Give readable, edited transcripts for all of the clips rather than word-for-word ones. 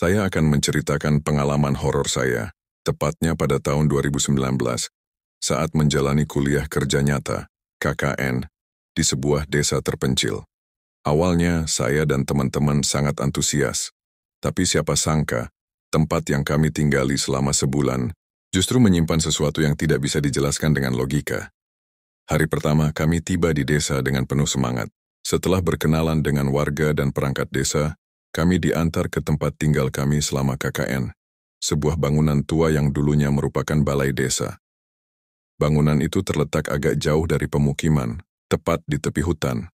Saya akan menceritakan pengalaman horor saya, tepatnya pada tahun 2019, saat menjalani kuliah kerja nyata, KKN, di sebuah desa terpencil. Awalnya, saya dan teman-teman sangat antusias, tapi siapa sangka, tempat yang kami tinggali selama sebulan justru menyimpan sesuatu yang tidak bisa dijelaskan dengan logika. Hari pertama, kami tiba di desa dengan penuh semangat. Setelah berkenalan dengan warga dan perangkat desa, kami diantar ke tempat tinggal kami selama KKN, sebuah bangunan tua yang dulunya merupakan balai desa. Bangunan itu terletak agak jauh dari pemukiman, tepat di tepi hutan.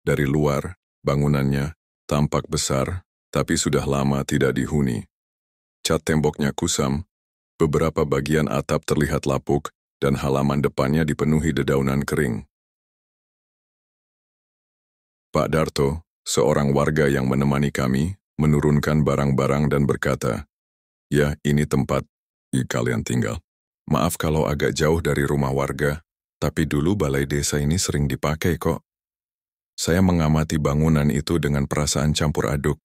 Dari luar, bangunannya tampak besar, tapi sudah lama tidak dihuni. Cat temboknya kusam, beberapa bagian atap terlihat lapuk, dan halaman depannya dipenuhi dedaunan kering. Pak Darto, seorang warga yang menemani kami, menurunkan barang-barang dan berkata, "Ya, ini tempat kalian tinggal. Maaf kalau agak jauh dari rumah warga, tapi dulu balai desa ini sering dipakai kok." Saya mengamati bangunan itu dengan perasaan campur aduk.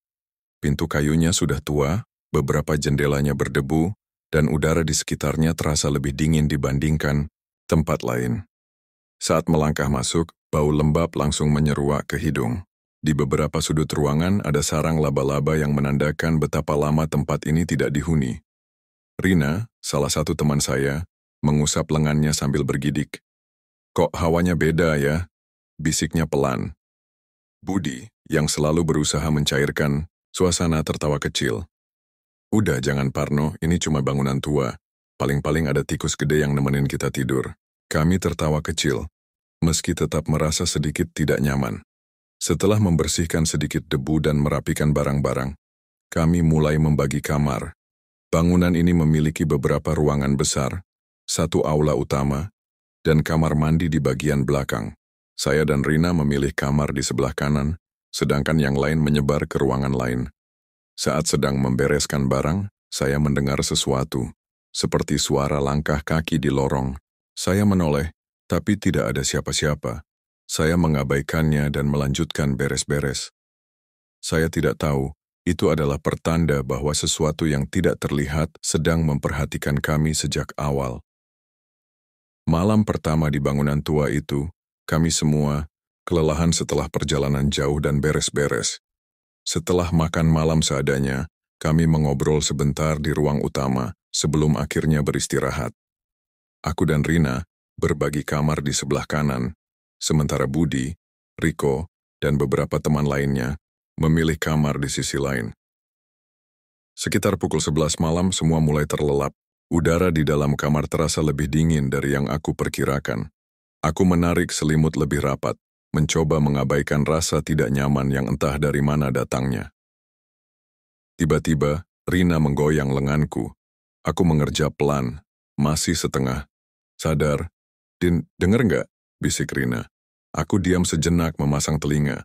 Pintu kayunya sudah tua, beberapa jendelanya berdebu, dan udara di sekitarnya terasa lebih dingin dibandingkan tempat lain. Saat melangkah masuk, bau lembab langsung menyeruak ke hidung. Di beberapa sudut ruangan ada sarang laba-laba yang menandakan betapa lama tempat ini tidak dihuni. Rina, salah satu teman saya, mengusap lengannya sambil bergidik. "Kok hawanya beda ya?" bisiknya pelan. Budi, yang selalu berusaha mencairkan suasana, tertawa kecil. "Udah, jangan parno, ini cuma bangunan tua. Paling-paling ada tikus gede yang nemenin kita tidur." Kami tertawa kecil, meski tetap merasa sedikit tidak nyaman. Setelah membersihkan sedikit debu dan merapikan barang-barang, kami mulai membagi kamar. Bangunan ini memiliki beberapa ruangan besar, satu aula utama, dan kamar mandi di bagian belakang. Saya dan Rina memilih kamar di sebelah kanan, sedangkan yang lain menyebar ke ruangan lain. Saat sedang membereskan barang, saya mendengar sesuatu, seperti suara langkah kaki di lorong. Saya menoleh, tapi tidak ada siapa-siapa. Saya mengabaikannya dan melanjutkan beres-beres. Saya tidak tahu, itu adalah pertanda bahwa sesuatu yang tidak terlihat sedang memperhatikan kami sejak awal. Malam pertama di bangunan tua itu, kami semua kelelahan setelah perjalanan jauh dan beres-beres. Setelah makan malam seadanya, kami mengobrol sebentar di ruang utama sebelum akhirnya beristirahat. Aku dan Rina berbagi kamar di sebelah kanan, sementara Budi, Riko, dan beberapa teman lainnya memilih kamar di sisi lain. Sekitar pukul 11 malam semua mulai terlelap. Udara di dalam kamar terasa lebih dingin dari yang aku perkirakan. Aku menarik selimut lebih rapat, mencoba mengabaikan rasa tidak nyaman yang entah dari mana datangnya. Tiba-tiba, Rina menggoyang lenganku. Aku mengerja pelan, masih setengah sadar. "Din, denger nggak?" bisik Rina. Aku diam sejenak memasang telinga.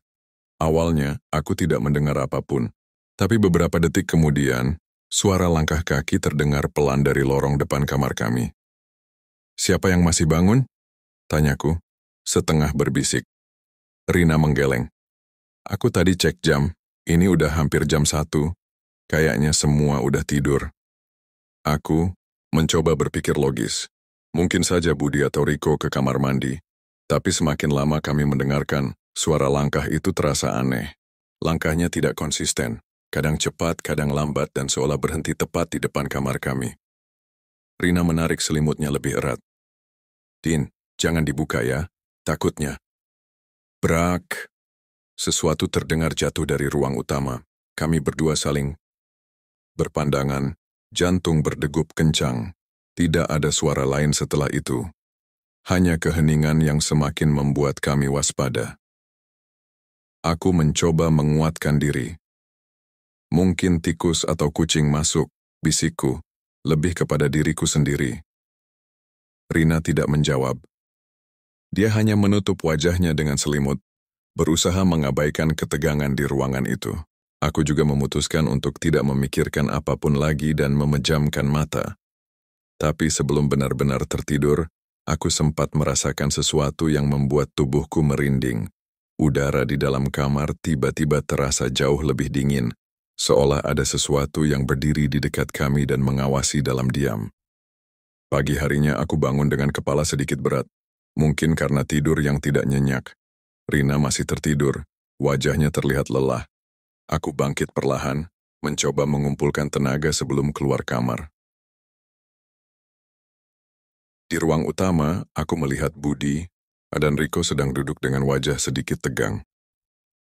Awalnya, aku tidak mendengar apapun. Tapi beberapa detik kemudian, suara langkah kaki terdengar pelan dari lorong depan kamar kami. "Siapa yang masih bangun?" tanyaku, setengah berbisik. Rina menggeleng. "Aku tadi cek jam, ini udah hampir jam 1. Kayaknya semua udah tidur." Aku mencoba berpikir logis. Mungkin saja Budi atau Riko ke kamar mandi. Tapi semakin lama kami mendengarkan, suara langkah itu terasa aneh. Langkahnya tidak konsisten, kadang cepat, kadang lambat, dan seolah berhenti tepat di depan kamar kami. Rina menarik selimutnya lebih erat. "Din, jangan dibuka ya, takutnya." Brak! Sesuatu terdengar jatuh dari ruang utama. Kami berdua saling berpandangan, jantung berdegup kencang. Tidak ada suara lain setelah itu. Hanya keheningan yang semakin membuat kami waspada. Aku mencoba menguatkan diri. "Mungkin tikus atau kucing masuk," bisikku, lebih kepada diriku sendiri. Rina tidak menjawab. Dia hanya menutup wajahnya dengan selimut, berusaha mengabaikan ketegangan di ruangan itu. Aku juga memutuskan untuk tidak memikirkan apapun lagi dan memejamkan mata. Tapi sebelum benar-benar tertidur, aku sempat merasakan sesuatu yang membuat tubuhku merinding. Udara di dalam kamar tiba-tiba terasa jauh lebih dingin, seolah ada sesuatu yang berdiri di dekat kami dan mengawasi dalam diam. Pagi harinya aku bangun dengan kepala sedikit berat, mungkin karena tidur yang tidak nyenyak. Rina masih tertidur, wajahnya terlihat lelah. Aku bangkit perlahan, mencoba mengumpulkan tenaga sebelum keluar kamar. Di ruang utama, aku melihat Budi dan Riko sedang duduk dengan wajah sedikit tegang.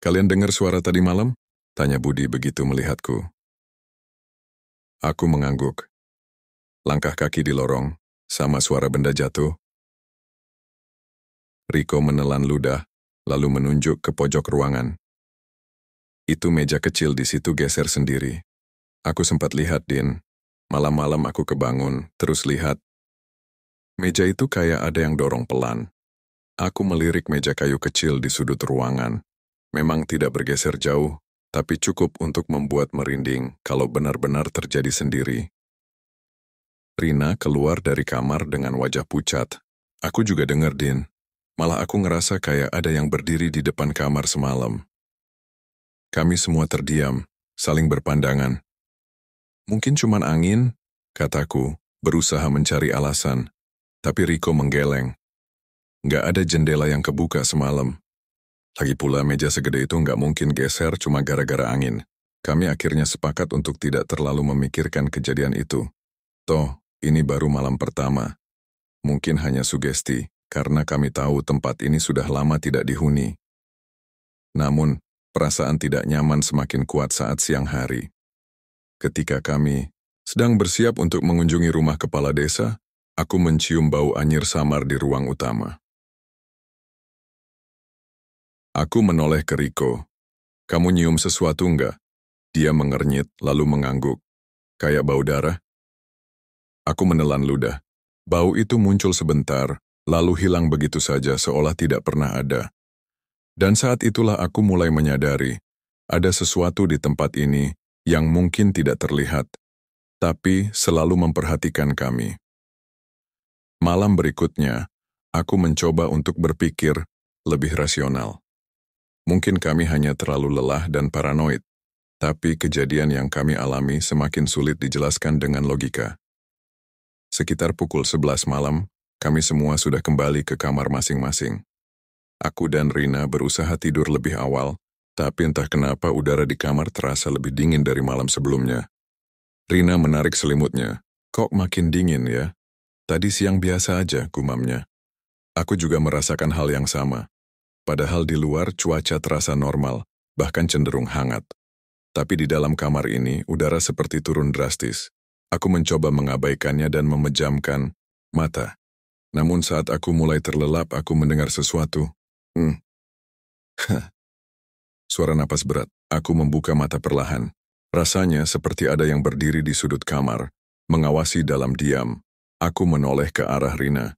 "Kalian dengar suara tadi malam?" tanya Budi begitu melihatku. Aku mengangguk. Langkah kaki di lorong, sama suara benda jatuh. Riko menelan ludah, lalu menunjuk ke pojok ruangan. Itu meja kecil di situ geser sendiri. Aku sempat lihat, Din. Malam-malam aku kebangun, terus lihat. Meja itu kayak ada yang dorong pelan. Aku melirik meja kayu kecil di sudut ruangan. Memang tidak bergeser jauh, tapi cukup untuk membuat merinding kalau benar-benar terjadi sendiri. Rina keluar dari kamar dengan wajah pucat. Aku juga dengar, Din. Malah aku ngerasa kayak ada yang berdiri di depan kamar semalam. Kami semua terdiam, saling berpandangan. "Mungkin cuman angin," kataku, berusaha mencari alasan. Tapi Riko menggeleng. "Nggak ada jendela yang kebuka semalam. Lagi pula meja segede itu nggak mungkin geser cuma gara-gara angin." Kami akhirnya sepakat untuk tidak terlalu memikirkan kejadian itu. Toh, ini baru malam pertama. Mungkin hanya sugesti, karena kami tahu tempat ini sudah lama tidak dihuni. Namun, perasaan tidak nyaman semakin kuat saat siang hari. Ketika kami sedang bersiap untuk mengunjungi rumah kepala desa, aku mencium bau anyir samar di ruang utama. Aku menoleh ke Riko. "Kamu nyium sesuatu enggak?" Dia mengernyit lalu mengangguk. "Kayak bau darah?" Aku menelan ludah. Bau itu muncul sebentar, lalu hilang begitu saja seolah tidak pernah ada. Dan saat itulah aku mulai menyadari, ada sesuatu di tempat ini yang mungkin tidak terlihat, tapi selalu memperhatikan kami. Malam berikutnya, aku mencoba untuk berpikir lebih rasional. Mungkin kami hanya terlalu lelah dan paranoid, tapi kejadian yang kami alami semakin sulit dijelaskan dengan logika. Sekitar pukul 11 malam, kami semua sudah kembali ke kamar masing-masing. Aku dan Rina berusaha tidur lebih awal, tapi entah kenapa udara di kamar terasa lebih dingin dari malam sebelumnya. Rina menarik selimutnya. "Kok makin dingin ya? Tadi siang biasa aja," gumamnya. Aku juga merasakan hal yang sama. Padahal di luar cuaca terasa normal, bahkan cenderung hangat. Tapi di dalam kamar ini, udara seperti turun drastis. Aku mencoba mengabaikannya dan memejamkan mata. Namun saat aku mulai terlelap, aku mendengar sesuatu. Suara napas berat. Aku membuka mata perlahan. Rasanya seperti ada yang berdiri di sudut kamar, mengawasi dalam diam. Aku menoleh ke arah Rina.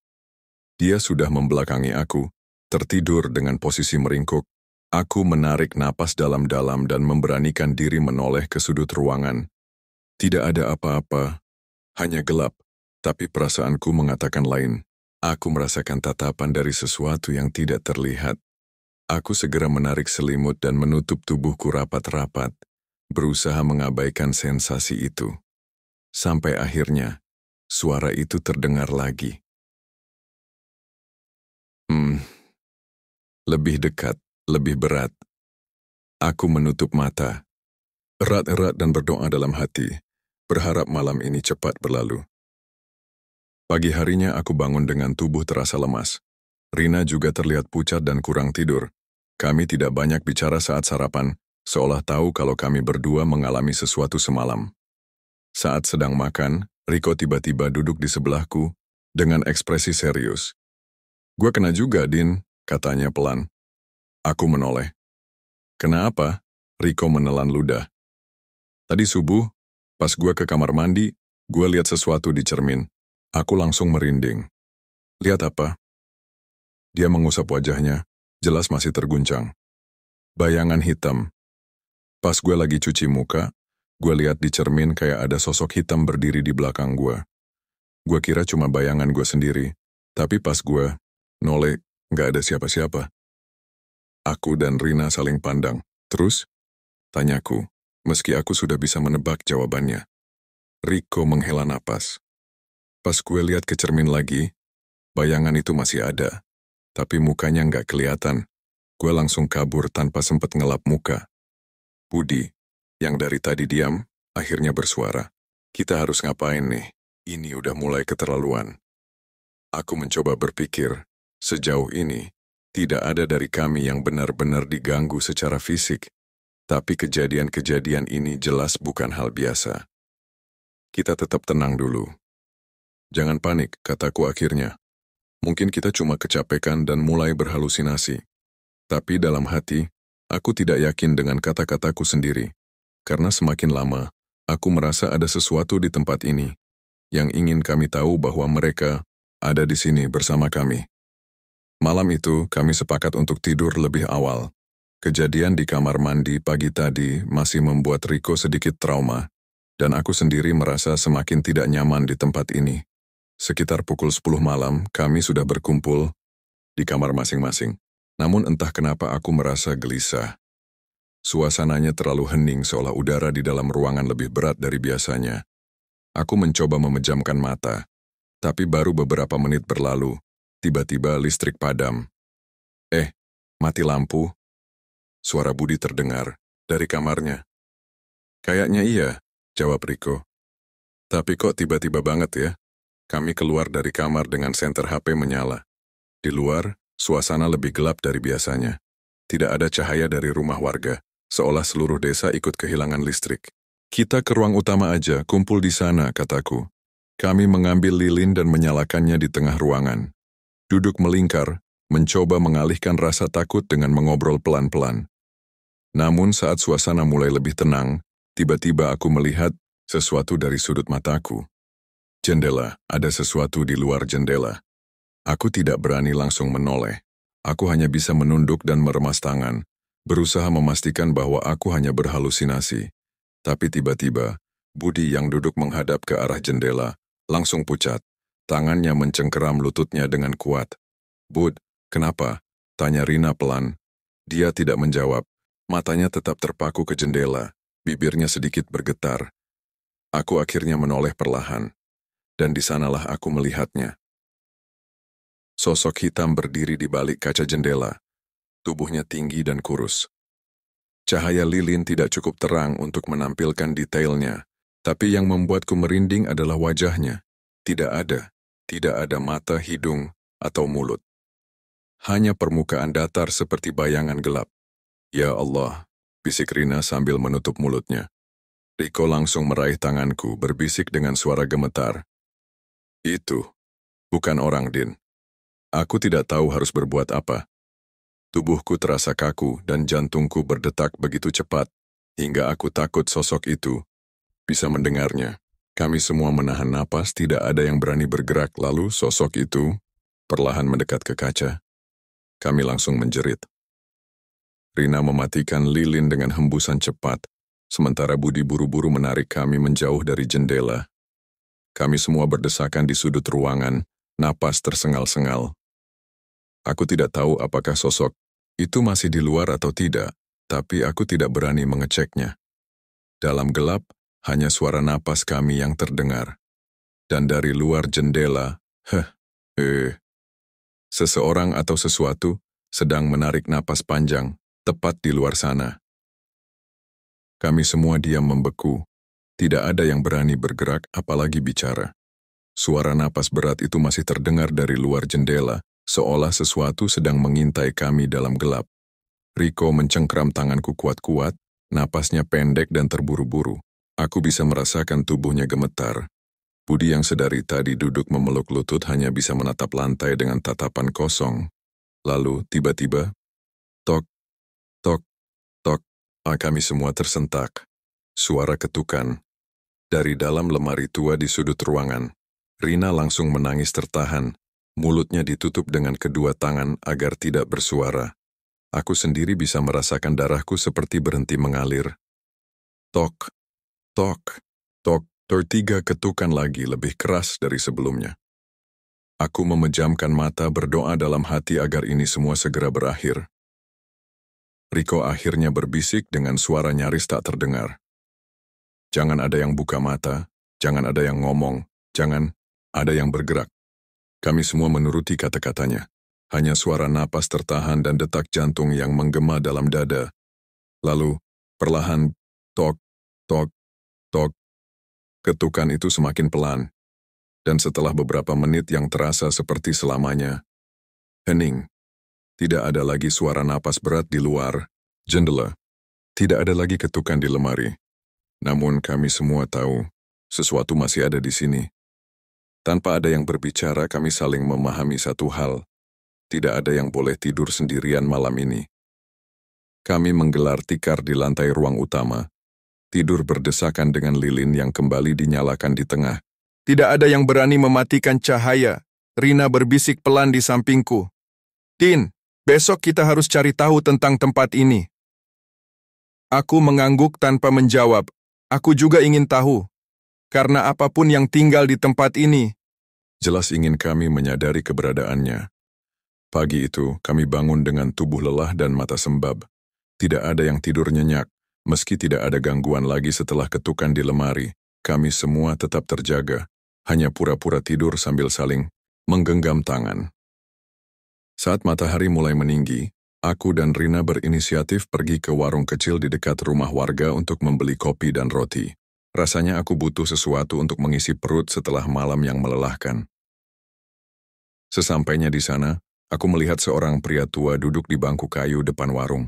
Dia sudah membelakangi aku, tertidur dengan posisi meringkuk. Aku menarik napas dalam-dalam dan memberanikan diri menoleh ke sudut ruangan. Tidak ada apa-apa, hanya gelap, tapi perasaanku mengatakan lain. Aku merasakan tatapan dari sesuatu yang tidak terlihat. Aku segera menarik selimut dan menutup tubuhku rapat-rapat, berusaha mengabaikan sensasi itu. Sampai akhirnya, suara itu terdengar lagi. Lebih dekat, lebih berat. Aku menutup mata, erat-erat dan berdoa dalam hati, berharap malam ini cepat berlalu. Pagi harinya aku bangun dengan tubuh terasa lemas. Rina juga terlihat pucat dan kurang tidur. Kami tidak banyak bicara saat sarapan, seolah tahu kalau kami berdua mengalami sesuatu semalam. Saat sedang makan, Riko tiba-tiba duduk di sebelahku dengan ekspresi serius. "Gua kena juga, Din," katanya pelan. Aku menoleh. "Kenapa?" Riko menelan ludah. "Tadi subuh, pas gua ke kamar mandi, gua lihat sesuatu di cermin. Aku langsung merinding." "Lihat apa?" Dia mengusap wajahnya, jelas masih terguncang. "Bayangan hitam. Pas gue lagi cuci muka, gue lihat di cermin kayak ada sosok hitam berdiri di belakang gue. Gue kira cuma bayangan gue sendiri, tapi pas gue noleh, nggak ada siapa-siapa." Aku dan Rina saling pandang. "Terus?" tanyaku. meski aku sudah bisa menebak jawabannya. Rico menghela napas. Pas gue lihat ke cermin lagi, bayangan itu masih ada, tapi mukanya nggak kelihatan. Gue langsung kabur tanpa sempat ngelap muka. Budi, yang dari tadi diam, akhirnya bersuara. Kita harus ngapain nih? Ini udah mulai keterlaluan. Aku mencoba berpikir, sejauh ini, tidak ada dari kami yang benar-benar diganggu secara fisik, tapi kejadian-kejadian ini jelas bukan hal biasa. Kita tetap tenang dulu. Jangan panik, kataku akhirnya. Mungkin kita cuma kecapekan dan mulai berhalusinasi. Tapi dalam hati, aku tidak yakin dengan kata-kataku sendiri. Karena semakin lama, aku merasa ada sesuatu di tempat ini yang ingin kami tahu bahwa mereka ada di sini bersama kami. Malam itu, kami sepakat untuk tidur lebih awal. Kejadian di kamar mandi pagi tadi masih membuat Rico sedikit trauma, dan aku sendiri merasa semakin tidak nyaman di tempat ini. Sekitar pukul 10 malam, kami sudah berkumpul di kamar masing-masing. Namun entah kenapa aku merasa gelisah. Suasananya terlalu hening seolah udara di dalam ruangan lebih berat dari biasanya. Aku mencoba memejamkan mata, tapi baru beberapa menit berlalu, tiba-tiba listrik padam. Mati lampu? Suara Budi terdengar dari kamarnya. Kayaknya iya, jawab Rico. Tapi kok tiba-tiba banget ya? Kami keluar dari kamar dengan senter HP menyala. Di luar, suasana lebih gelap dari biasanya. Tidak ada cahaya dari rumah warga, seolah seluruh desa ikut kehilangan listrik. Kita ke ruang utama aja, kumpul di sana, kataku. Kami mengambil lilin dan menyalakannya di tengah ruangan. Duduk melingkar, mencoba mengalihkan rasa takut dengan mengobrol pelan-pelan. Namun saat suasana mulai lebih tenang, tiba-tiba aku melihat sesuatu dari sudut mataku. Jendela, ada sesuatu di luar jendela. Aku tidak berani langsung menoleh. Aku hanya bisa menunduk dan meremas tangan, berusaha memastikan bahwa aku hanya berhalusinasi. Tapi tiba-tiba, Budi yang duduk menghadap ke arah jendela, langsung pucat. Tangannya mencengkeram lututnya dengan kuat. Bud, kenapa? Tanya Rina pelan. Dia tidak menjawab. Matanya tetap terpaku ke jendela, bibirnya sedikit bergetar. Aku akhirnya menoleh perlahan. Dan di sanalah aku melihatnya. Sosok hitam berdiri di balik kaca jendela. Tubuhnya tinggi dan kurus. Cahaya lilin tidak cukup terang untuk menampilkan detailnya, tapi yang membuatku merinding adalah wajahnya. Tidak ada mata, hidung, atau mulut. Hanya permukaan datar seperti bayangan gelap. Ya Allah, bisik Rina sambil menutup mulutnya. Rico langsung meraih tanganku, berbisik dengan suara gemetar. Itu bukan orang, Din. Aku tidak tahu harus berbuat apa. Tubuhku terasa kaku dan jantungku berdetak begitu cepat, hingga aku takut sosok itu bisa mendengarnya. Kami semua menahan napas, tidak ada yang berani bergerak, lalu sosok itu perlahan mendekat ke kaca. Kami langsung menjerit. Rina mematikan lilin dengan hembusan cepat, sementara Budi buru-buru menarik kami menjauh dari jendela. Kami semua berdesakan di sudut ruangan, napas tersengal-sengal. Aku tidak tahu apakah sosok itu masih di luar atau tidak, tapi aku tidak berani mengeceknya. Dalam gelap, hanya suara napas kami yang terdengar. Dan dari luar jendela, seseorang atau sesuatu sedang menarik napas panjang, tepat di luar sana. Kami semua diam membeku. Tidak ada yang berani bergerak, apalagi bicara. Suara napas berat itu masih terdengar dari luar jendela, seolah sesuatu sedang mengintai kami dalam gelap. Rico mencengkram tanganku kuat-kuat, napasnya pendek dan terburu-buru. Aku bisa merasakan tubuhnya gemetar. Budi yang sedari tadi duduk memeluk lutut hanya bisa menatap lantai dengan tatapan kosong. Lalu, tiba-tiba, tok, tok, tok, kami semua tersentak. Suara ketukan. Dari dalam lemari tua di sudut ruangan, Rina langsung menangis tertahan. Mulutnya ditutup dengan kedua tangan agar tidak bersuara. Aku sendiri bisa merasakan darahku seperti berhenti mengalir. Tok, tok, tok, tiga ketukan lagi lebih keras dari sebelumnya. Aku memejamkan mata berdoa dalam hati agar ini semua segera berakhir. Rico akhirnya berbisik dengan suara nyaris tak terdengar. Jangan ada yang buka mata, jangan ada yang ngomong, jangan ada yang bergerak. Kami semua menuruti kata-katanya. Hanya suara napas tertahan dan detak jantung yang menggema dalam dada. Lalu, perlahan, tok, tok, tok. Ketukan itu semakin pelan. Dan setelah beberapa menit yang terasa seperti selamanya, hening. Tidak ada lagi suara napas berat di luar jendela. Tidak ada lagi ketukan di lemari. Namun kami semua tahu, sesuatu masih ada di sini. Tanpa ada yang berbicara, kami saling memahami satu hal. Tidak ada yang boleh tidur sendirian malam ini. Kami menggelar tikar di lantai ruang utama. Tidur berdesakan dengan lilin yang kembali dinyalakan di tengah. Tidak ada yang berani mematikan cahaya. Rina berbisik pelan di sampingku. Tin, besok kita harus cari tahu tentang tempat ini. Aku mengangguk tanpa menjawab. Aku juga ingin tahu. Karena apapun yang tinggal di tempat ini, jelas ingin kami menyadari keberadaannya. Pagi itu, kami bangun dengan tubuh lelah dan mata sembab. Tidak ada yang tidur nyenyak, meski tidak ada gangguan lagi setelah ketukan di lemari. Kami semua tetap terjaga, hanya pura-pura tidur sambil saling menggenggam tangan. Saat matahari mulai meninggi, aku dan Rina berinisiatif pergi ke warung kecil di dekat rumah warga untuk membeli kopi dan roti. Rasanya aku butuh sesuatu untuk mengisi perut setelah malam yang melelahkan. Sesampainya di sana, aku melihat seorang pria tua duduk di bangku kayu depan warung.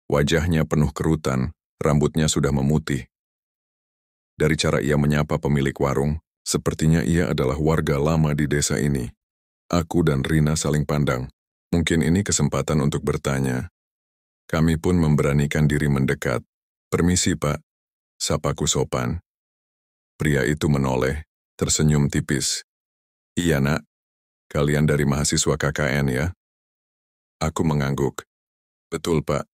Wajahnya penuh kerutan, rambutnya sudah memutih. Dari cara ia menyapa pemilik warung, sepertinya ia adalah warga lama di desa ini. Aku dan Rina saling pandang. Mungkin ini kesempatan untuk bertanya. Kami pun memberanikan diri mendekat. Permisi, Pak. Sapaku sopan. Pria itu menoleh, tersenyum tipis. Iya, Nak. Kalian dari mahasiswa KKN ya? Aku mengangguk. Betul, Pak.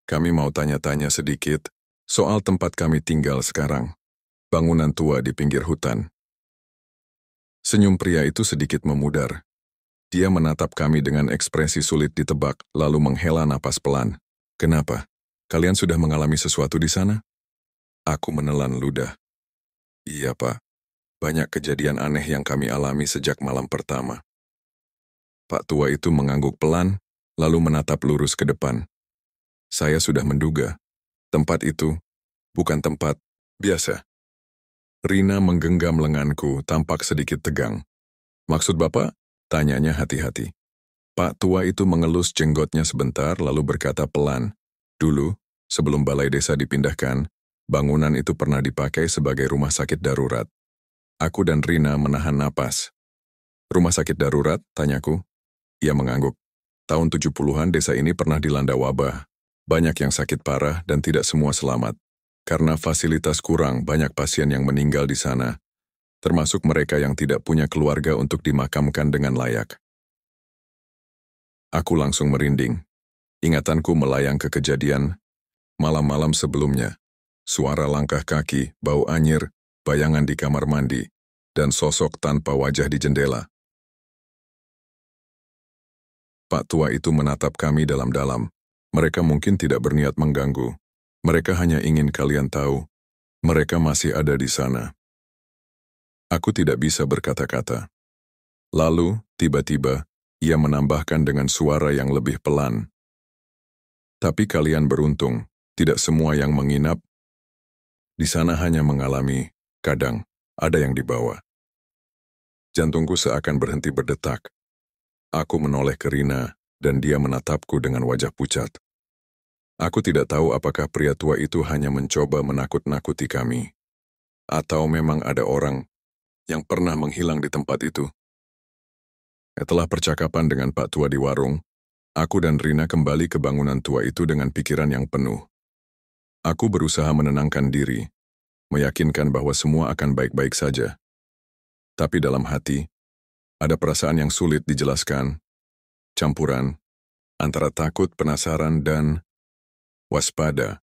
Kami mau tanya-tanya sedikit soal tempat kami tinggal sekarang. Bangunan tua di pinggir hutan. Senyum pria itu sedikit memudar. Dia menatap kami dengan ekspresi sulit ditebak, lalu menghela napas pelan. Kenapa? Kalian sudah mengalami sesuatu di sana? Aku menelan ludah. Iya, Pak. Banyak kejadian aneh yang kami alami sejak malam pertama. Pak tua itu mengangguk pelan, lalu menatap lurus ke depan. Saya sudah menduga. Tempat itu bukan tempat biasa. Rina menggenggam lenganku, tampak sedikit tegang. Maksud Bapak? Tanyanya hati-hati. Pak tua itu mengelus jenggotnya sebentar lalu berkata pelan. Dulu, sebelum balai desa dipindahkan, bangunan itu pernah dipakai sebagai rumah sakit darurat. Aku dan Rina menahan napas. Rumah sakit darurat? Tanyaku. Ia mengangguk. Tahun 70-an desa ini pernah dilanda wabah. Banyak yang sakit parah dan tidak semua selamat. Karena fasilitas kurang, banyak pasien yang meninggal di sana. Termasuk mereka yang tidak punya keluarga untuk dimakamkan dengan layak. Aku langsung merinding. Ingatanku melayang ke kejadian malam-malam sebelumnya. Suara langkah kaki, bau anyir, bayangan di kamar mandi, dan sosok tanpa wajah di jendela. Pak tua itu menatap kami dalam-dalam. Mereka mungkin tidak berniat mengganggu. Mereka hanya ingin kalian tahu. Mereka masih ada di sana. Aku tidak bisa berkata-kata. Lalu, tiba-tiba, ia menambahkan dengan suara yang lebih pelan. Tapi kalian beruntung, tidak semua yang menginap di sana hanya mengalami, kadang, ada yang dibawa. Jantungku seakan berhenti berdetak. Aku menoleh ke Rina, dan dia menatapku dengan wajah pucat. Aku tidak tahu apakah pria tua itu hanya mencoba menakut-nakuti kami, atau memang ada orang yang pernah menghilang di tempat itu. Setelah percakapan dengan Pak tua di warung, aku dan Rina kembali ke bangunan tua itu dengan pikiran yang penuh. Aku berusaha menenangkan diri, meyakinkan bahwa semua akan baik-baik saja. Tapi dalam hati, ada perasaan yang sulit dijelaskan, campuran antara takut, penasaran, dan waspada.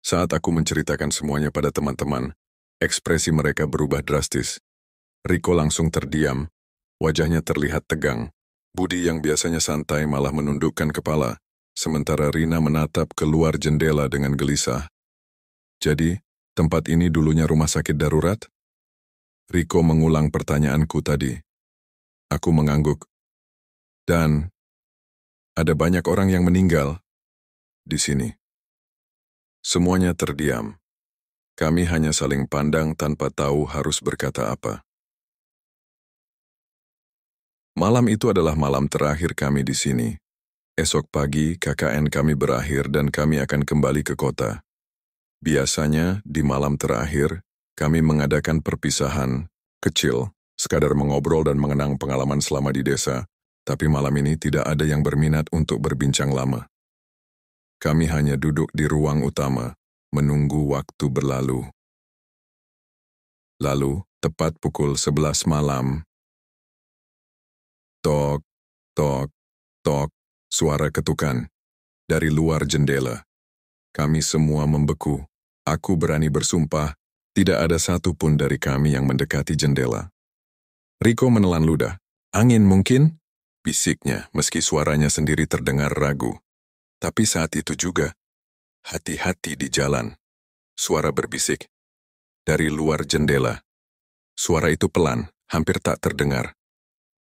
Saat aku menceritakan semuanya pada teman-teman, ekspresi mereka berubah drastis. Riko langsung terdiam, wajahnya terlihat tegang. Budi yang biasanya santai malah menundukkan kepala, sementara Rina menatap keluar jendela dengan gelisah. Jadi, Tempat ini dulunya rumah sakit darurat? Riko mengulang pertanyaanku tadi. Aku mengangguk. Dan ada banyak orang yang meninggal di sini. Semuanya terdiam. Kami hanya saling pandang tanpa tahu harus berkata apa. Malam itu adalah malam terakhir kami di sini. Esok pagi KKN kami berakhir dan kami akan kembali ke kota. Biasanya di malam terakhir, kami mengadakan perpisahan kecil, sekadar mengobrol dan mengenang pengalaman selama di desa. Tapi malam ini tidak ada yang berminat untuk berbincang lama. Kami hanya duduk di ruang utama, menunggu waktu berlalu. Lalu, tepat pukul 11 malam, tok, tok, tok, suara ketukan dari luar jendela. Kami semua membeku. Aku berani bersumpah, tidak ada satu pun dari kami yang mendekati jendela. Riko menelan ludah. Angin mungkin? Bisiknya, meski suaranya sendiri terdengar ragu. Tapi saat itu juga, hati-hati di jalan. Suara berbisik. Dari luar jendela. Suara itu pelan, hampir tak terdengar.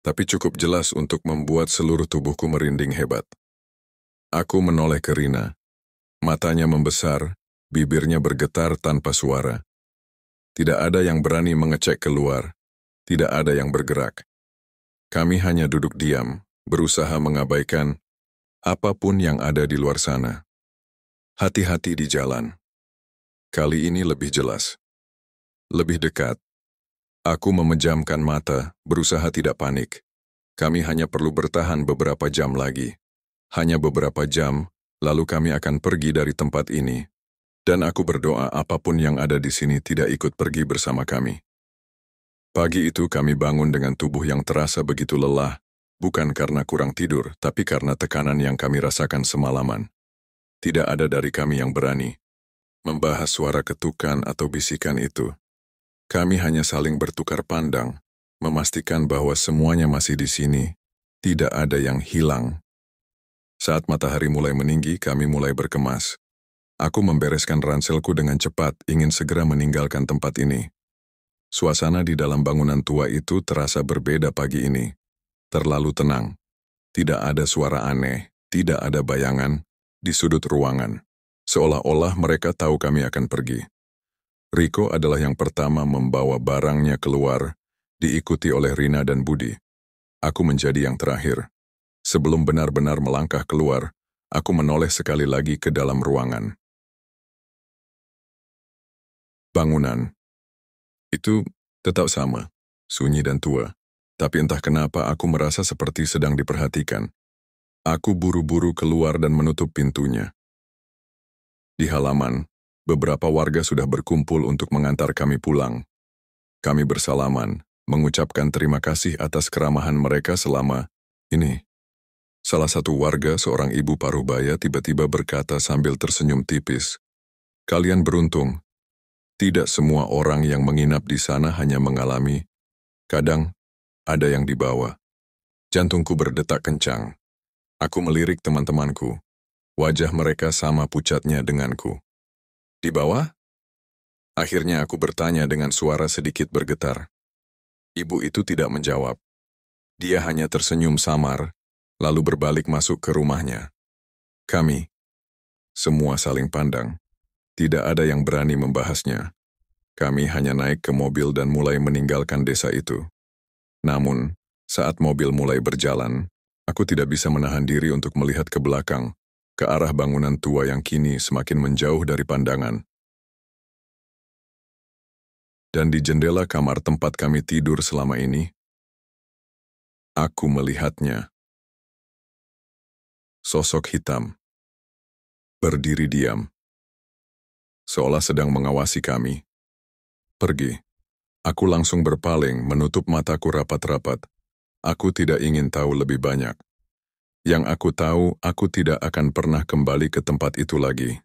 Tapi cukup jelas untuk membuat seluruh tubuhku merinding hebat. Aku menoleh ke Rina. Matanya membesar, bibirnya bergetar tanpa suara. Tidak ada yang berani mengecek keluar. Tidak ada yang bergerak. Kami hanya duduk diam, berusaha mengabaikan apapun yang ada di luar sana. Hati-hati di jalan. Kali ini lebih jelas. Lebih dekat. Aku memejamkan mata, berusaha tidak panik. Kami hanya perlu bertahan beberapa jam lagi. Hanya beberapa jam, lalu kami akan pergi dari tempat ini. Dan aku berdoa apapun yang ada di sini tidak ikut pergi bersama kami. Pagi itu kami bangun dengan tubuh yang terasa begitu lelah, bukan karena kurang tidur, tapi karena tekanan yang kami rasakan semalaman. Tidak ada dari kami yang berani membahas suara ketukan atau bisikan itu. Kami hanya saling bertukar pandang, memastikan bahwa semuanya masih di sini, tidak ada yang hilang. Saat matahari mulai meninggi, kami mulai berkemas. Aku membereskan ranselku dengan cepat, ingin segera meninggalkan tempat ini. Suasana di dalam bangunan tua itu terasa berbeda pagi ini. Terlalu tenang. Tidak ada suara aneh, tidak ada bayangan di sudut ruangan. Seolah-olah mereka tahu kami akan pergi. Riko adalah yang pertama membawa barangnya keluar, diikuti oleh Rina dan Budi. Aku menjadi yang terakhir. Sebelum benar-benar melangkah keluar, aku menoleh sekali lagi ke dalam ruangan. Bangunan itu tetap sama, sunyi dan tua. Tapi entah kenapa aku merasa seperti sedang diperhatikan. Aku buru-buru keluar dan menutup pintunya. Di halaman, beberapa warga sudah berkumpul untuk mengantar kami pulang. Kami bersalaman, mengucapkan terima kasih atas keramahan mereka selama ini. Salah satu warga, seorang ibu parubaya, tiba-tiba berkata sambil tersenyum tipis, "Kalian beruntung. Tidak semua orang yang menginap di sana hanya mengalami. Kadang, ada yang dibawa." Jantungku berdetak kencang. Aku melirik teman-temanku. Wajah mereka sama pucatnya denganku. "Dibawa?" Akhirnya aku bertanya dengan suara sedikit bergetar. Ibu itu tidak menjawab. Dia hanya tersenyum samar, lalu berbalik masuk ke rumahnya. Kami, semua saling pandang. Tidak ada yang berani membahasnya. Kami hanya naik ke mobil dan mulai meninggalkan desa itu. Namun, saat mobil mulai berjalan, aku tidak bisa menahan diri untuk melihat ke belakang, ke arah bangunan tua yang kini semakin menjauh dari pandangan. Dan di jendela kamar tempat kami tidur selama ini, aku melihatnya. Sosok hitam, berdiri diam, seolah sedang mengawasi kami. Pergi. Aku langsung berpaling, menutup mataku rapat-rapat. Aku tidak ingin tahu lebih banyak. Yang aku tahu, aku tidak akan pernah kembali ke tempat itu lagi.